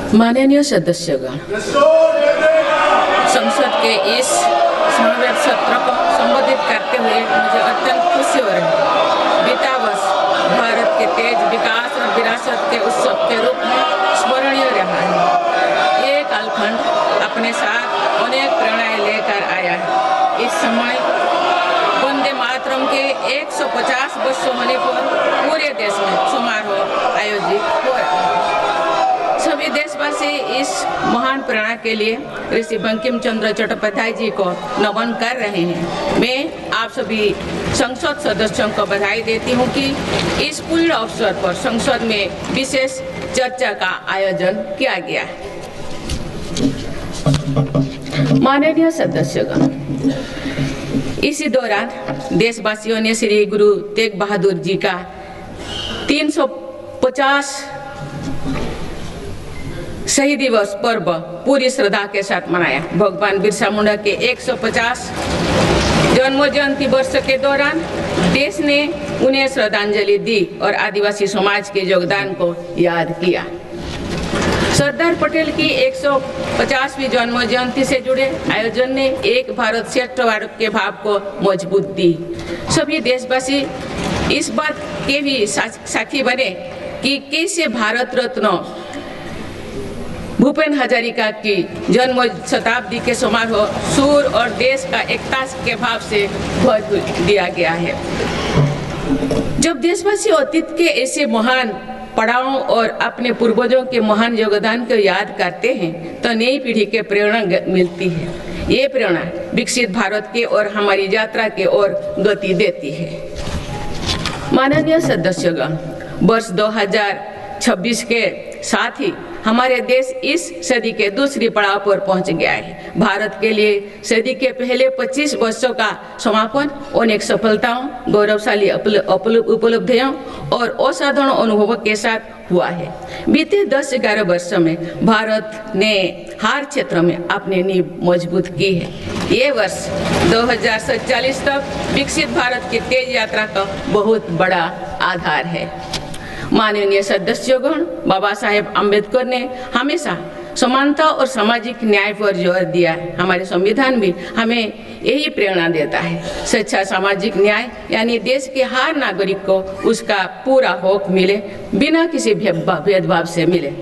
माननीय सदस्यगण, संसद के इस समावेश सत्र को संबोधित करते हुए मुझे अत्यंत खुशी हो रही है। बीता वर्ष भारत के तेज विकास और विरासत के उत्सव के रूप में स्मरणीय रहा है। ये कालखंड अपने साथ अनेक प्रेरणाएं लेकर आया है। इस समय वंदे मातरम के 150 वर्ष होने पर पूरे देश में समारोह आयोजित हो रहा है। सभी देशवासी इस महान प्रेरणा के लिए ऋषि बंकिम चंद्र चट्टोपाध्याय जी को नमन कर रहे हैं। मैं आप सभी संसद सदस्यों को बधाई देती हूं कि इस पूर्ण अवसर पर संसद में विशेष चर्चा का आयोजन किया गया है। माननीय सदस्यगण, इसी दौरान देशवासियों ने श्री गुरु तेग बहादुर जी का 350 शहीद दिवस पर्व पूरी श्रद्धा के साथ मनाया। भगवान बिरसा मुंडा के 150 जन्म जयंती वर्ष के दौरान देश ने उन्हें श्रद्धांजलि दी और आदिवासी समाज के योगदान को याद किया। सरदार पटेल की 150वीं जन्म जयंती से जुड़े आयोजन ने एक भारत श्रेष्ठ भारत के भाव को मजबूत दी। सभी देशवासी इस बात के भी साक्षी बने कि कैसे भारत रत्न भूपेन हजारिका की जन्म शताब्दी के समारोह सूर और देश का एकता के भाव से भर दिया गया है। जब देशवासी अतीत के ऐसे महान पड़ावों और अपने पूर्वजों के महान योगदान को याद करते हैं तो नई पीढ़ी के प्रेरणा मिलती है। ये प्रेरणा विकसित भारत के और हमारी यात्रा के ओर गति देती है। माननीय सदस्यगण, वर्ष 2026 के साथ ही हमारे देश इस सदी के दूसरी पड़ाव पर पहुंच गया है। भारत के लिए सदी के पहले 25 वर्षों का समापन अनेक सफलताओं, गौरवशाली उपलब्धियों और असाधारण अनुभवों के साथ हुआ है। बीते 10-11 वर्षों में भारत ने हर क्षेत्र में अपनी नींव मजबूत की है। ये वर्ष 2047 तक विकसित भारत की तेज यात्रा का बहुत बड़ा आधार है। माननीय सदस्यगण, बाबा साहेब अम्बेडकर ने हमेशा समानता और सामाजिक न्याय पर जोर दिया है। हमारे संविधान भी हमें यही प्रेरणा देता है। सच्चा सामाजिक न्याय यानी देश के हर नागरिक को उसका पूरा हक मिले, बिना किसी भेदभाव से मिले।